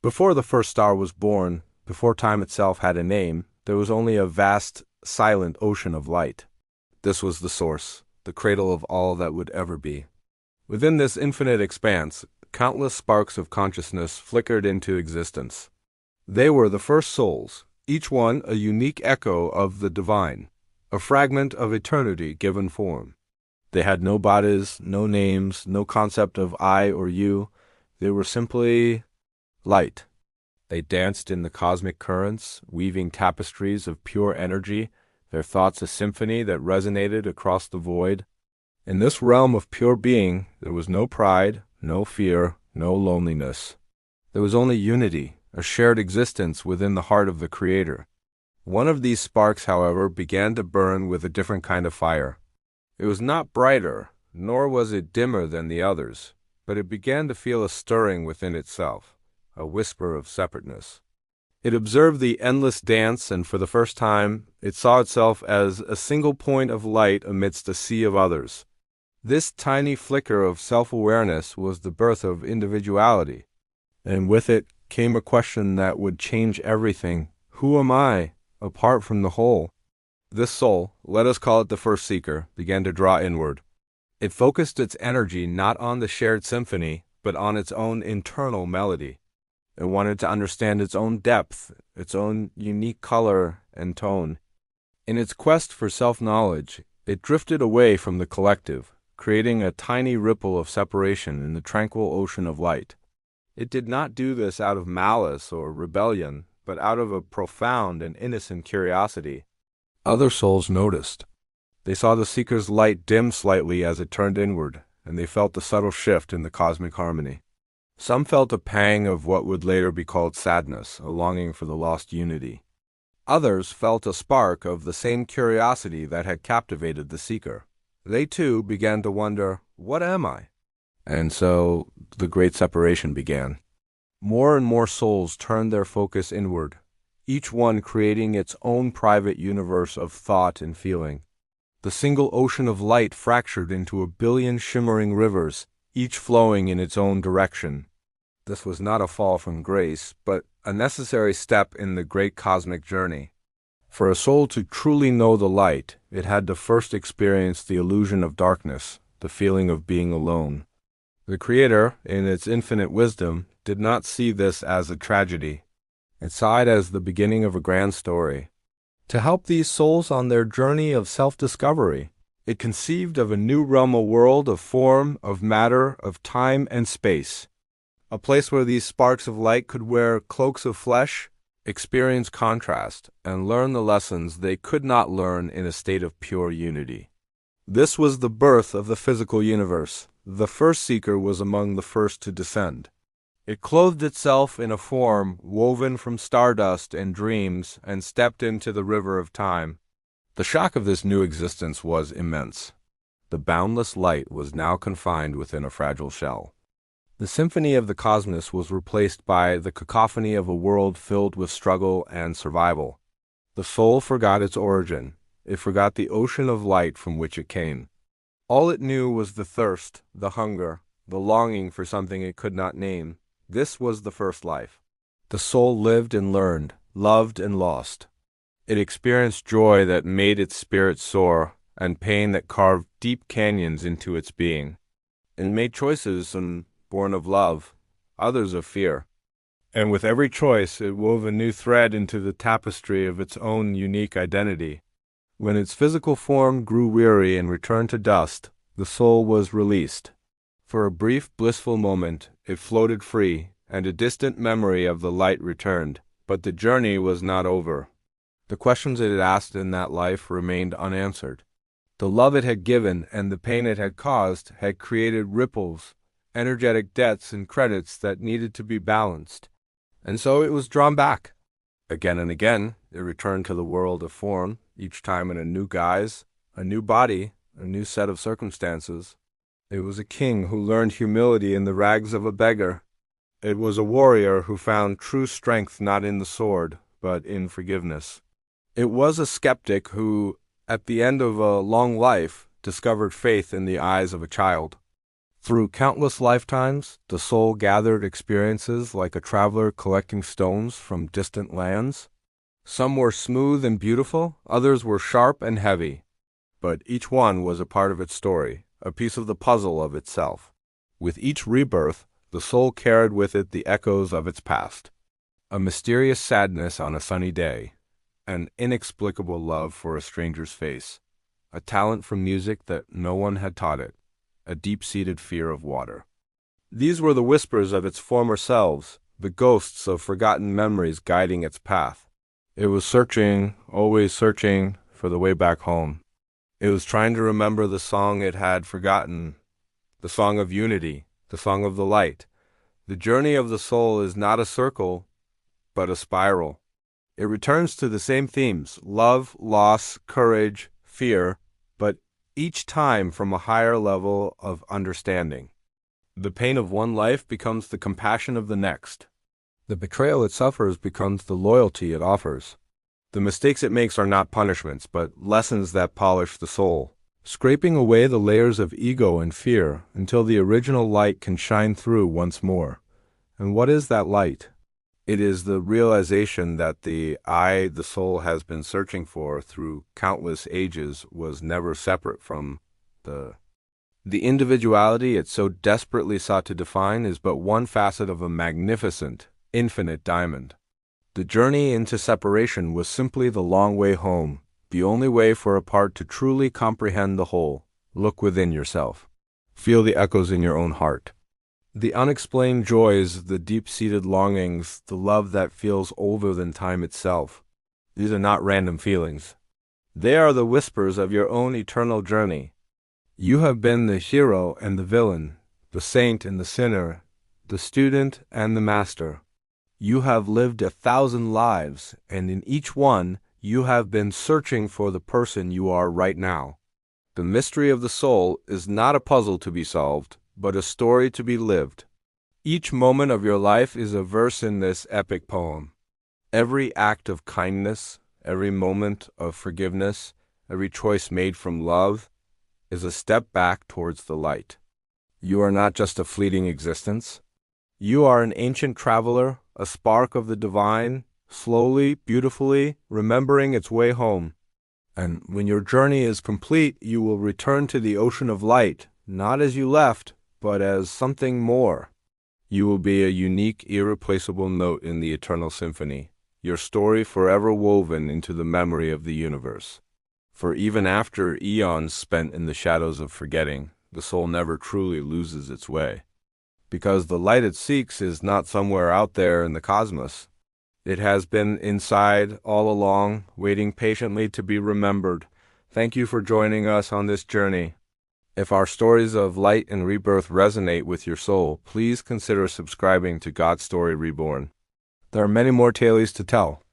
Before the first star was born, before time itself had a name, there was only a vast, silent ocean of light. This was the source, the cradle of all that would ever be. Within this infinite expanse, countless sparks of consciousness flickered into existence. They were the first souls, each one a unique echo of the divine, a fragment of eternity given form. They had no bodies, no names, no concept of I or you. They were simply light. They danced in the cosmic currents, weaving tapestries of pure energy, their thoughts a symphony that resonated across the void. In this realm of pure being, there was no pride, no fear, no loneliness. There was only unity, a shared existence within the heart of the Creator. One of these sparks, however, began to burn with a different kind of fire. It was not brighter, nor was it dimmer than the others, but it began to feel a stirring within itself, a whisper of separateness. It observed the endless dance, and for the first time, it saw itself as a single point of light amidst a sea of others. This tiny flicker of self-awareness was the birth of individuality, and with it came a question that would change everything. Who am I, apart from the whole? This soul, let us call it the first seeker, began to draw inward. It focused its energy not on the shared symphony, but on its own internal melody. It wanted to understand its own depth, its own unique color and tone. In its quest for self-knowledge, it drifted away from the collective, creating a tiny ripple of separation in the tranquil ocean of light. It did not do this out of malice or rebellion, but out of a profound and innocent curiosity. Other souls noticed. They saw the seeker's light dim slightly as it turned inward, and they felt the subtle shift in the cosmic harmony. Some felt a pang of what would later be called sadness, a longing for the lost unity. Others felt a spark of the same curiosity that had captivated the seeker. They too began to wonder, what am I? And so the great separation began. More and more souls turned their focus inward, each one creating its own private universe of thought and feeling. The single ocean of light fractured into a billion shimmering rivers, each flowing in its own direction. This was not a fall from grace, but a necessary step in the great cosmic journey. For a soul to truly know the light, it had to first experience the illusion of darkness, the feeling of being alone. The Creator, in its infinite wisdom, did not see this as a tragedy. It saw it as the beginning of a grand story. To help these souls on their journey of self-discovery, it conceived of a new realm, a world of form, of matter, of time and space. A place where these sparks of light could wear cloaks of flesh, experience contrast, and learn the lessons they could not learn in a state of pure unity. This was the birth of the physical universe. The first seeker was among the first to descend. It clothed itself in a form woven from stardust and dreams and stepped into the river of time. The shock of this new existence was immense. The boundless light was now confined within a fragile shell. The symphony of the cosmos was replaced by the cacophony of a world filled with struggle and survival. The soul forgot its origin. It forgot the ocean of light from which it came. All it knew was the thirst, the hunger, the longing for something it could not name. This was the first life. The soul lived and learned, loved and lost. It experienced joy that made its spirit soar, and pain that carved deep canyons into its being. It made choices, born of love, others of fear. And with every choice, it wove a new thread into the tapestry of its own unique identity. When its physical form grew weary and returned to dust, the soul was released. For a brief, blissful moment, it floated free, and a distant memory of the light returned. But the journey was not over. The questions it had asked in that life remained unanswered. The love it had given and the pain it had caused had created ripples, energetic debts and credits that needed to be balanced. And so it was drawn back. Again and again, it returned to the world of form, each time in a new guise, a new body, a new set of circumstances. It was a king who learned humility in the rags of a beggar. It was a warrior who found true strength not in the sword, but in forgiveness. It was a skeptic who, at the end of a long life, discovered faith in the eyes of a child. Through countless lifetimes, the soul gathered experiences like a traveler collecting stones from distant lands. Some were smooth and beautiful, others were sharp and heavy. But each one was a part of its story, a piece of the puzzle of itself. With each rebirth, the soul carried with it the echoes of its past. A mysterious sadness on a sunny day, an inexplicable love for a stranger's face, a talent for music that no one had taught it, a deep-seated fear of water. These were the whispers of its former selves, the ghosts of forgotten memories guiding its path. It was searching, always searching, for the way back home. It was trying to remember the song it had forgotten, the song of unity, the song of the light. The journey of the soul is not a circle, but a spiral. It returns to the same themes: love, loss, courage, fear, but each time from a higher level of understanding. The pain of one life becomes the compassion of the next. The betrayal it suffers becomes the loyalty it offers. The mistakes it makes are not punishments, but lessons that polish the soul, scraping away the layers of ego and fear until the original light can shine through once more. And what is that light? It is the realization that the soul has been searching for through countless ages was never separate from the individuality it so desperately sought to define is but one facet of a magnificent, infinite diamond. The journey into separation was simply the long way home, the only way for a part to truly comprehend the whole. Look within yourself. Feel the echoes in your own heart. The unexplained joys, the deep-seated longings, the love that feels older than time itself. These are not random feelings. They are the whispers of your own eternal journey. You have been the hero and the villain, the saint and the sinner, the student and the master. You have lived 1,000 lives, and in each one, you have been searching for the person you are right now. The mystery of the soul is not a puzzle to be solved, but a story to be lived. Each moment of your life is a verse in this epic poem. Every act of kindness, every moment of forgiveness, every choice made from love is a step back towards the light. You are not just a fleeting existence. You are an ancient traveler, a spark of the divine, slowly, beautifully, remembering its way home. And when your journey is complete, you will return to the ocean of light, not as you left, but as something more. You will be a unique, irreplaceable note in the eternal symphony, your story forever woven into the memory of the universe. For even after eons spent in the shadows of forgetting, the soul never truly loses its way. Because the light it seeks is not somewhere out there in the cosmos. It has been inside all along, waiting patiently to be remembered. Thank you for joining us on this journey. If our stories of light and rebirth resonate with your soul, please consider subscribing to God Story Reborn. There are many more tales to tell.